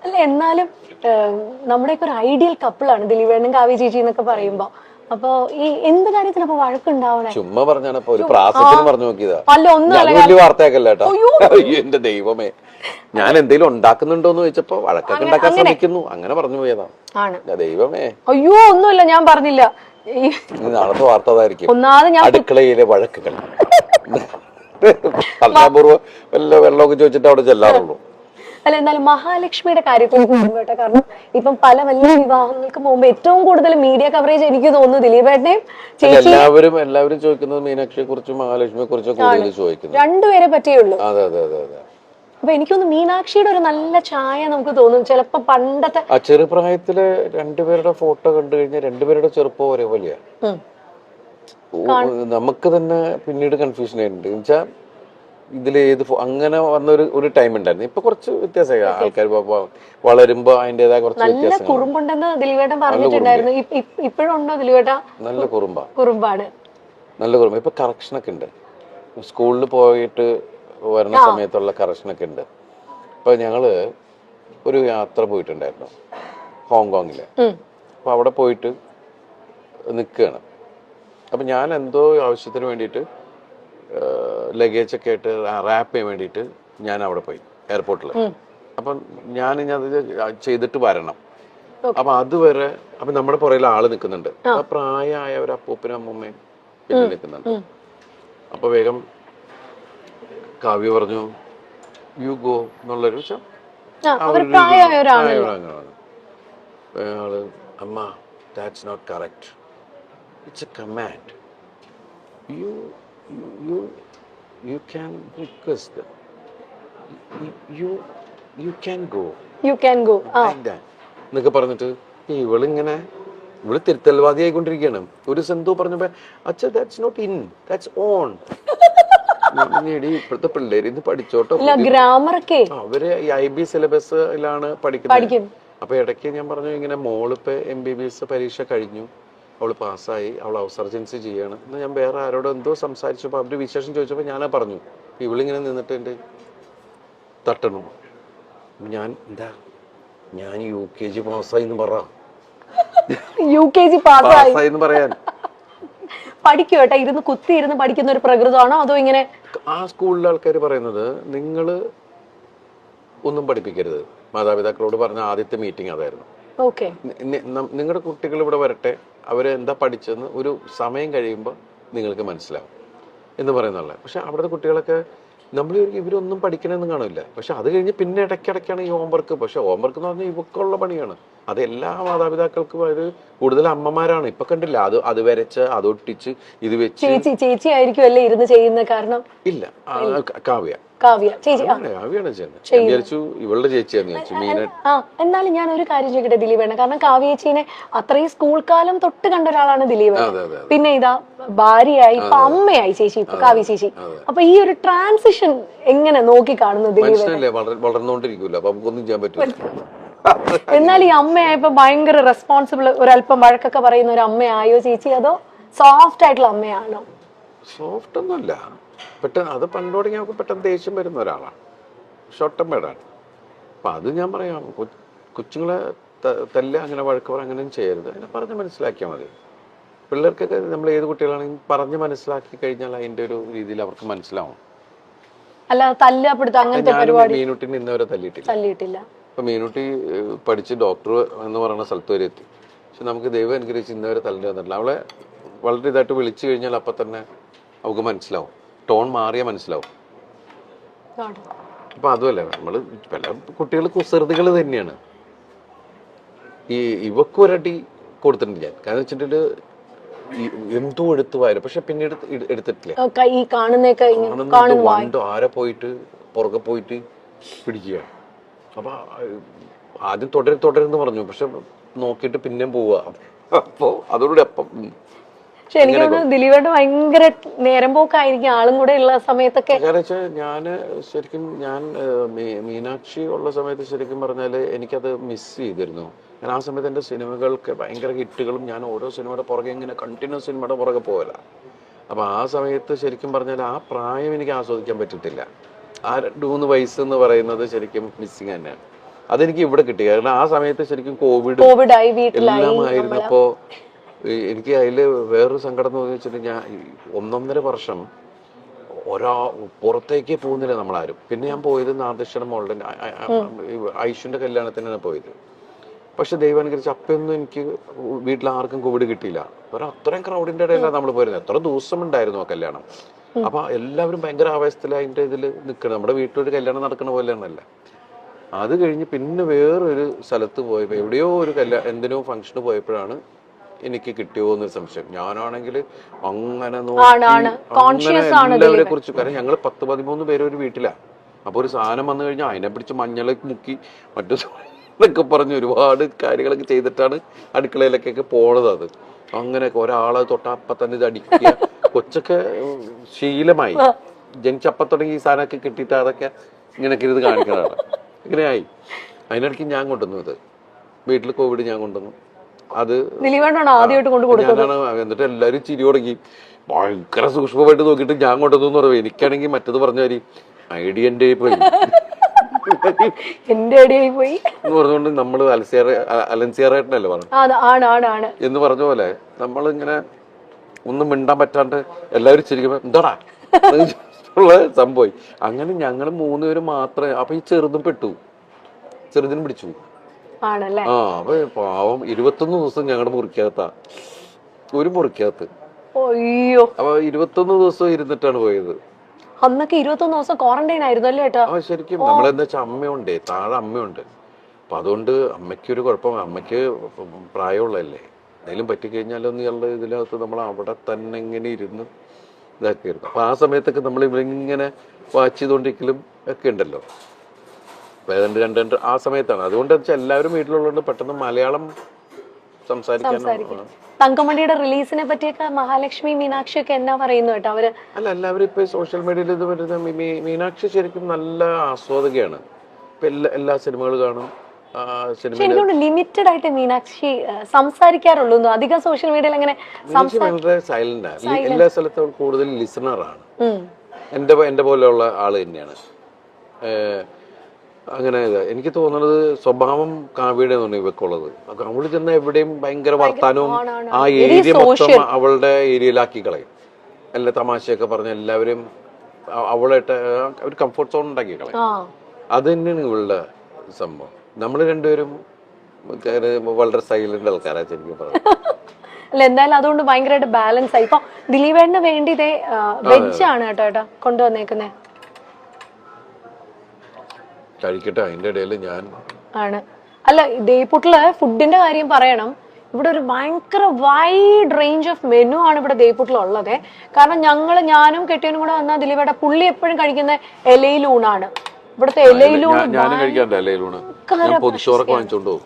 അല്ല എന്നാലും നമ്മുടെയൊക്കെ ഒരു ഐഡിയൽ കപ്പിളാണ് ദിലീപേണ്ണും കാവ്യ ചേച്ചി എന്നൊക്കെ പറയുമ്പോ. അപ്പൊ ഈ എന്ത് കാര്യത്തിലും അപ്പൊ വഴക്കുണ്ടാവണേ? ചുമ്മാ പറഞ്ഞാണ് ഒരു പ്രാസത്തിന് പറഞ്ഞു നോക്കിയതാ. അല്ല ഒന്നും വലിയ വാർത്തയാക്കല്ല കേട്ടോ. അയ്യോ എന്റെ ദൈവമേ, ഞാൻ എന്തെങ്കിലും ഉണ്ടാക്കുന്നുണ്ടോന്ന് ചോദിച്ചപ്പോ വഴക്കൊക്കെ ഉണ്ടാക്കാൻ ശ്രമിക്കുന്നു, അങ്ങനെ പറഞ്ഞു പോയതാണ്. ദൈവമേ, അയ്യോ ഒന്നുമില്ല, ഞാൻ പറഞ്ഞില്ല. നാളത്തെ വാർത്ത അതായിരിക്കും, ഒന്നാമത് ഞാൻ അടുക്കളയിലെ വഴക്കുകൾ. അൽക്കാപൂർവ്വം വല്ല വെള്ളമൊക്കെ ചോദിച്ചിട്ട് അവിടെ ചെല്ലാറുള്ളൂ. അല്ല എന്നാലും മഹാലക്ഷ്മിയുടെ കാര്യത്തിൽ കേട്ടോ, കാരണം ഇപ്പം പല വലിയ വിവാഹങ്ങൾക്ക് മുമ്പ് ഏറ്റവും കൂടുതൽ മീഡിയ കവറേജ് എനിക്ക് തോന്നുന്നു ദിലീപേട്ടനെയും ചേച്ചി. എല്ലാവരും ചോദിക്കുന്നത് മീനാക്ഷിയെ കുറിച്ചും മഹാലക്ഷ്മിയെ കുറിച്ചും കൂടുതൽ ചോദിക്കുന്നത്. രണ്ടുപേരെ പറ്റിയുള്ളൂ. അതെ അതെ അതെ അതെ. അപ്പൊ എനിക്കൊന്ന് മീനാക്ഷിയുടെ ഒരു നല്ല ചായ നമുക്ക് തോന്നും ചിലപ്പോ. പണ്ടത്തെ ആ ചെറുപ്രായത്തില് രണ്ടുപേരുടെ ഫോട്ടോ കണ്ടു കഴിഞ്ഞാൽ രണ്ടുപേരുടെ ചെറുപ്പം ഒരേ പോലെയാ. നമുക്ക് തന്നെ പിന്നീട് കൺഫ്യൂഷൻ ആയിട്ടുണ്ട്. എന്നുവെച്ചാൽ ഇതിലേത് അങ്ങനെ വന്നൊരു ടൈം ഉണ്ടായിരുന്നു. ഇപ്പൊ കുറച്ച് വ്യത്യാസമായി, ആൾക്കാർ വളരുമ്പോ അതിന്റേതായ കുറച്ച് വ്യത്യാസം. കുറുമ്പുണ്ടെന്ന് ദിലീപേട്ടൻ പറഞ്ഞിട്ടുണ്ടായിരുന്നു. ഇപ്പോഴും ഉണ്ടോ ദിലീപേട്ട? നല്ല കുറുമ്പാണ്, നല്ല കുറുമ്പ്. ഇപ്പൊ കറക്ഷനൊക്കെ ഉണ്ട്, സ്കൂളിൽ പോയിട്ട് വരുന്ന സമയത്തുള്ള കറക്ഷനൊക്കെ ഉണ്ട്. ഇപ്പൊ ഞങ്ങള് ഒരു യാത്ര പോയിട്ടുണ്ടായിരുന്നു ഹോങ്കോങ്ങില്. അപ്പൊ അവിടെ പോയിട്ട് നിൽക്കുകയാണ്. അപ്പൊ ഞാൻ എന്തോ ആവശ്യത്തിന് വേണ്ടിയിട്ട് ലഗേജ് ഒക്കെ ആയിട്ട് റാപ്പ് ചെയ്യാൻ വേണ്ടിയിട്ട് ഞാൻ അവിടെ പോയി എയർപോർട്ടിൽ. അപ്പം ഞാനിത് ചെയ്തിട്ട് വരണം. അപ്പൊ അതുവരെ അപ്പൊ നമ്മുടെ പുറകിൽ ആള് നിൽക്കുന്നുണ്ട്. ആ പ്രായമായ ഒരു അപ്പൂപ്പനും അമ്മൂമ്മയും പിന്നെ നിൽക്കുന്നുണ്ട്. അപ്പൊ വേഗം കാവ്യ പറഞ്ഞു യു ഗോ എന്നുള്ളൊരു അയാള് അമ്മ that's not correct, it's a command. You can request them. You can go. എന്നൊക്കെ പറഞ്ഞിട്ട് ഇവള് തിരുത്തൽവാദി ആയിക്കൊണ്ടിരിക്കുകയാണ്. ഒരു സെന്തോ പറഞ്ഞപ്പോ അച്ഛാ that's not in, that's on. ഇപ്പോഴത്തെ പിള്ളേര് ഇത് പഠിച്ചോട്ടോ. അവര് IB സിലബസിലാണ് പഠിക്കുന്നത്. അപ്പൊ ഇടയ്ക്ക് ഞാൻ പറഞ്ഞു ഇങ്ങനെ മോളിപ്പോ MBBS പരീക്ഷ കഴിഞ്ഞു, അവള് പാസ്സായി, അവൾ ഔസർജൻസി ചെയ്യാണ്. ഞാൻ വേറെ ആരോട് എന്തോ സംസാരിച്ചപ്പോ അവര് വിശേഷം ചോദിച്ചപ്പോ ഞാനാ പറഞ്ഞു. ഇവളിങ്ങനെ നിന്നിട്ട് എന്റെ തട്ടണു. ഞാൻ UKG പാസ്സായി എന്ന് പറ. UKG പാസ്സായി എന്ന് പറയാൻ പഠിക്കുവേട്ടാ, ഇരുന്ന് കുത്തിയിരുന്ന് പഠിക്കുന്ന ഒരു പ്രകൃതമാണോ അതോ ഇങ്ങനെ? ആ സ്കൂളിലെ ആൾക്കാർ പറയുന്നത് നിങ്ങള് ഒന്നും പഠിപ്പിക്കരുത്. മാതാപിതാക്കളോട് പറഞ്ഞ ആദ്യത്തെ മീറ്റിംഗ് അതായിരുന്നു. നിങ്ങളുടെ കുട്ടികൾ ഇവിടെ വരട്ടെ, അവര് എന്താ പഠിച്ചെന്ന് ഒരു സമയം കഴിയുമ്പോൾ നിങ്ങൾക്ക് മനസ്സിലാവും എന്ന് പറയുന്നുള്ള. പക്ഷെ അവിടുത്തെ കുട്ടികളൊക്കെ നമ്മൾ ഇവരൊന്നും പഠിക്കണമെന്ന് കാണില്ല. പക്ഷെ അത് കഴിഞ്ഞ് പിന്നെ ഇടയ്ക്കിടയ്ക്കാണ് ഈ ഹോംവർക്ക്. പക്ഷെ ഹോംവർക്ക് എന്ന് പറഞ്ഞാൽ ഇവക്കുള്ള പണിയാണ്. അത് എല്ലാ മാതാപിതാക്കൾക്കും അത് കൂടുതൽ അമ്മമാരാണ്. ഇപ്പൊ കണ്ടില്ല, അത് വരച്ച് അത് ഒട്ടിച്ച് ഇത് വെച്ച്. ചേച്ചി ആയിരിക്കും അല്ലേ ഇരുന്ന് ചെയ്യുന്ന? കാരണം ഇല്ല, കാവ്യ ചേച്ചിയാണ് ചെയ്യുന്നത്. ഇവളുടെ ചേച്ചിയാന്ന് ചോദിച്ചു മീന. എന്നാലും ഞാൻ ഒരു കാര്യം ചോദിക്കട്ടെ ദിലീപേണ്ണ, കാരണം കാവ്യ ചേച്ചീനെ അത്രയും സ്കൂൾ കാലം തൊട്ട് കണ്ട ഒരാളാണ് ദിലീപേണ്ണ. പിന്നെ ഇതാ ഭാര്യയായി, ഇപ്പൊ അമ്മയായി ചേച്ചി, ഇപ്പൊ കാവ്യ ചേച്ചി. അപ്പൊ ഈ ഒരു ട്രാൻസിഷൻ എങ്ങനെ നോക്കി കാണുന്നു ദിലീപേണ്ണ? വളർന്നുകൊണ്ടിരിക്കൂല, അപ്പൊ നമുക്കൊന്നും ചെയ്യാൻ പറ്റില്ല. എന്നാൽ ഈ അമ്മയായപ്പോ ഭയങ്കര റെസ്പോൺസിബിൾ, ഒരല്പം വഴക്കൊക്കെ പറയുന്ന ഒരു അമ്മയായോ ചേച്ചി, അതോ സോഫ്റ്റ് ആയിട്ടുള്ള അമ്മയാണോ? സോഫ്റ്റ് ഒന്നുമല്ല, പെട്ടെന്ന് അത് പണ്ട് തുടങ്ങി നമുക്ക് പെട്ടെന്ന് ദേഷ്യം വരുന്ന ഒരാളാണ്, ഷോർട്ട് ടെമ്പേർഡാണ്. അപ്പൊ അത് ഞാൻ പറയാം, കൊച്ചുങ്ങളെ തല്ല, അങ്ങനെ വഴക്ക് പറ, അങ്ങനെയും ചെയ്യരുത്. അതിനെ പറഞ്ഞ് മനസ്സിലാക്കിയാൽ മതി. പിള്ളേർക്കൊക്കെ നമ്മൾ ഏത് കുട്ടികളാണെങ്കിൽ പറഞ്ഞ് മനസ്സിലാക്കി കഴിഞ്ഞാൽ അതിന്റെ ഒരു രീതിയിൽ അവർക്ക് മനസ്സിലാവും. അല്ല തല്ലപ്പെടുത്ത അങ്ങനത്തെ പരിപാടി മീനുട്ടിന് ഇന്നവരെ തല്ലിയിട്ടില്ല. ഇപ്പൊ മീനുട്ടി പഠിച്ച് ഡോക്ടർ എന്ന് പറയുന്ന സ്ഥലത്ത് വരെ എത്തി. പക്ഷെ നമുക്ക് ദൈവം അനുഗ്രഹിച്ച് ഇന്നവരെ തല്ലി വന്നിട്ടില്ല. അവളെ വളരെ ഇതായിട്ട് വിളിച്ചു കഴിഞ്ഞാൽ അപ്പൊ തന്നെ അവൾക്ക് മനസ്സിലാവും, ടോൺ മാറിയാൽ മനസ്സിലാവും. അപ്പൊ അതുമല്ല, നമ്മള് പല കുട്ടികൾ കുസൃതികൾ തന്നെയാണ്. ഇവക്കൊരടി കൊടുത്തിട്ടുണ്ട് ഞാൻ. കാരണം വെച്ചിട്ട് എന്തോ എടുത്തു വായിരുന്നു, പക്ഷെ പിന്നീട് എടുത്തിട്ടില്ല. ആരെ പോയിട്ട് പുറകെ പോയിട്ട് പിടിക്കുക. അപ്പൊ ആദ്യം തുടരുന്ന് പറഞ്ഞു, പക്ഷെ നോക്കിയിട്ട് പിന്നെ പോവുക. അപ്പൊ അതോടുകൂടി അപ്പം എനിക്ക് തോന്നുന്നു ദിലീപേട്ട ഭയങ്കര നേരം പോക്കായിരിക്കും ആളും കൂടെ ഉള്ള സമയത്തൊക്കെ. ഞാന് ശരിക്കും മീനാക്ഷി ഉള്ള സമയത്ത് ശരിക്കും പറഞ്ഞാല് എനിക്കത് മിസ് ചെയ്തിരുന്നു. ഞാൻ ആ സമയത്ത് എന്റെ സിനിമകൾക്ക് ഭയങ്കര ഹിറ്റുകളും, ഞാൻ ഓരോ സിനിമയുടെ പുറകെ ഇങ്ങനെ കണ്ടിന്യൂസ് സിനിമയുടെ പുറകെ പോകല. അപ്പൊ ആ സമയത്ത് ശരിക്കും പറഞ്ഞാൽ ആ പ്രായം എനിക്ക് ആസ്വദിക്കാൻ പറ്റിയിട്ടില്ല. ആ 2-3 വയസ്സ് എന്ന് പറയുന്നത് ശരിക്കും മിസ്സിങ് തന്നെയാണ്. അതെനിക്ക് ഇവിടെ കിട്ടി. കാരണം ആ സമയത്ത് ശരിക്കും കോവിഡ് കോവിഡായി വീട്ടിലായി എല്ലാം ആയിരുന്നപ്പോ എനിക്ക് അതില് വേറൊരു സങ്കടം എന്ന് വെച്ചിട്ടുണ്ടെങ്കിൽ ഞാൻ 1.5 വർഷം പുറത്തേക്ക് പോകുന്നില്ല നമ്മളാരും. പിന്നെ ഞാൻ പോയത് നാദൃശ്വരം മോളുടെ ഐഷുന്റെ കല്യാണത്തിനാണ് പോയത്. പക്ഷെ ദൈവം അനുകരിച്ച് അപ്പൊന്നും എനിക്ക് വീട്ടിൽ ആർക്കും കോവിഡ് കിട്ടിയില്ല. അത്രയും ക്രൗഡിന്റെ ഇടയിലാണ് നമ്മൾ പോയിരുന്നത്. എത്ര ദിവസം ഉണ്ടായിരുന്നു ആ കല്യാണം. അപ്പൊ എല്ലാവരും ഭയങ്കര ആവേശത്തിൽ അതിന്റെ ഇതിൽ നിൽക്കണം. നമ്മുടെ വീട്ടിലൊരു കല്യാണം നടക്കുന്ന പോലെയാണല്ല. അത് കഴിഞ്ഞ് പിന്നെ വേറൊരു സ്ഥലത്ത് പോയപ്പോ എവിടെയോ ഒരു എന്തിനോ ഫംഗ്ഷന് പോയപ്പോഴാണ് എനിക്ക് കിട്ടിയോ എന്നൊരു സംശയം. ഞാനാണെങ്കിൽ അങ്ങനെ എല്ലാവരെ കുറിച്ച്, കാരണം ഞങ്ങൾ 10-13 പേര് ഒരു വീട്ടിലാ. അപ്പൊ ഒരു സാധനം വന്നു കഴിഞ്ഞാൽ അതിനെ പിടിച്ച് മഞ്ഞളൊക്കെ മുക്കി മറ്റു എന്നൊക്കെ പറഞ്ഞ് ഒരുപാട് കാര്യങ്ങളൊക്കെ ചെയ്തിട്ടാണ് അടുക്കളയിലേക്കൊക്കെ പോണത്. അത് അങ്ങനെ ഒരാളെ തൊട്ടപ്പം തന്നെ ഇത് അടിക്കുക, കൊച്ചൊക്കെ ശീലമായി. ജനിച്ചപ്പം തുടങ്ങി ഈ സാധനമൊക്കെ കിട്ടിയിട്ട് അതൊക്കെ ഇങ്ങനെയൊക്കെ ഇത് കാണിക്കുന്നതാണ്. ഇങ്ങനെയായി. അതിനിടയ്ക്ക് ഞാൻ കൊണ്ടുവന്നു ഇത് വീട്ടിൽ കോവിഡ് ഞാൻ കൊണ്ടുവന്നു. അത് ഞാനാണ്. എന്നിട്ട് എല്ലാവരും ചിരി തുടങ്ങി. ഭയങ്കര സൂക്ഷ്മമായിട്ട് നോക്കിയിട്ട് ഞാൻ കൊണ്ടുവന്നു എന്ന് പറയും. എനിക്കാണെങ്കിൽ മറ്റത് പറഞ്ഞ കാര്യം ഐഡിയ എന്റെ പോയി എന്ന് പറഞ്ഞുകൊണ്ട് നമ്മള് അലൻസിയറായിട്ടല്ലേ പറഞ്ഞു എന്ന് പറഞ്ഞ പോലെ നമ്മളിങ്ങനെ ഒന്നും മിണ്ടാൻ പറ്റാണ്ട് എല്ലാവരും ചിരിക്കുമ്പോ എന്താടാ ഉള്ള സംഭവം. അങ്ങനെ ഞങ്ങൾ 3 പേര് മാത്രമേ. അപ്പൊ ഈ ചെറുതും പെട്ടു, ചെറുതിനും പിടിച്ചു. അപ്പൊ പാവം 21 ദിവസം ഞങ്ങളുടെ മുറിക്കകത്താ, ഒരു മുറിക്കകത്ത്. അപ്പൊ 21 ദിവസം ഇരുന്നിട്ടാണ് പോയത്. അന്നൊക്കെ 21 ദിവസം ക്വാറന്റൈൻ ആയിരുന്നല്ലോ ഏട്ടാ. ശരിക്കും നമ്മളെന്താ വെച്ചാൽ അമ്മയുണ്ട്, താഴെ അമ്മയുണ്ട്. അപ്പൊ അതുകൊണ്ട് അമ്മയ്ക്കൊരു കുഴപ്പം, അമ്മയ്ക്ക് പ്രായമുള്ളതല്ലേ, എന്തെങ്കിലും പറ്റിക്കഴിഞ്ഞാലൊന്നും ഇയാളുടെ ഇതിനകത്ത് നമ്മൾ അവിടെ തന്നെ ഇങ്ങനെ ഇരുന്ന് ഇതാക്കിയിരുന്നു. അപ്പൊ ആ സമയത്തൊക്കെ നമ്മൾ ഇവരിങ്ങനെ വാച്ച് ചെയ്തോണ്ടിരിക്കലും ഒക്കെ ഉണ്ടല്ലോ. രണ്ട് ആ സമയത്താണ്. അതുകൊണ്ട് വെച്ചാൽ എല്ലാവരും വീട്ടിലുള്ളതുകൊണ്ട് പെട്ടെന്ന് മലയാളം സംസാരിക്കാൻ. തങ്കമണിയുടെ റിലീസിനെ പറ്റിയൊക്കെ മഹാലക്ഷ്മി മീനാക്ഷി ഒക്കെ എന്നാ പറയുന്നു കേട്ടോ അവര്? അല്ല, എല്ലാവരും ഇപ്പൊ സോഷ്യൽ മീഡിയയിൽ ഇത് വരുന്ന മീനാക്ഷി ശരിക്കും നല്ല ആസ്വാദകയാണ്. ഇപ്പൊ എല്ലാ സിനിമകൾ കാണും. എനിക്കൊണ്ട് ലിമിറ്റഡ് ആയിട്ട് മീനാക്ഷി സംസാരിക്കാറുള്ളൂ. അധികം സോഷ്യൽ മീഡിയയിൽ അങ്ങനെ വളരെ സൈലന്റാണ്. എല്ലാ സ്ഥലത്തും കൂടുതൽ ലിസണറാണ്. എന്റെ പോലെയുള്ള ആള് തന്നെയാണ്. അങ്ങനെ എനിക്ക് തോന്നുന്നത് സ്വഭാവം കാവ്യയുടെ ഇവക്കുള്ളത്. അവള് ചെന്ന എവിടെയും ഭയങ്കര വർത്താനവും ആ ഏരിയ മൊത്തം അവളുടെ ഏരിയയിലാക്കി കളയും. എല്ലാ തമാശയൊക്കെ പറഞ്ഞ എല്ലാവരും അവളായിട്ട് ഒരു കംഫർട്ട് സോൺ ഉണ്ടാക്കി കളയും. അത് തന്നെയാണ് ഇവളുടെ സംഭവം. നമ്മള് രണ്ടുപേരും വളരെ സൈലന്റ് ആൾക്കാരാ ശരിക്കും പറഞ്ഞു. അല്ല, എന്തായാലും അതുകൊണ്ട് ഭയങ്കരമായിട്ട് ബാലൻസ് ആയി. ഇപ്പൊ ദിലീപേടിന് വേണ്ടി ഇതേ വെജ് ആണ് കേട്ടോ കൊണ്ടുവന്നേക്കുന്നേ. കഴിക്കട്ടെ, അതിന്റെ ഇടയിൽ ഞാൻ ആണ്. അല്ല, ദേയ്പൂട്ടില് ഫുഡിന്റെ കാര്യം പറയണം. ഇവിടെ ഒരു ഭയങ്കര വൈഡ് റേഞ്ച് ഓഫ് മെനു ആണ് ഇവിടെ ദേയ്പൂട്ടിലുള്ളത്. കാരണം ഞാനും കെട്ടിയനും കൂടെ വന്നാൽ ദിലീപേട്ട പുള്ളി എപ്പോഴും കഴിക്കുന്ന ഇലയിലൂണാണ്. ഇവിടുത്തെ ഇലയിലൂണ്. ഞാനും കഴിക്കാറുണ്ട് ഇലയിലൂണ്. ഞാൻ പൊതിച്ചോറൊക്കെ വാങ്ങിച്ചോണ്ട് പോകും.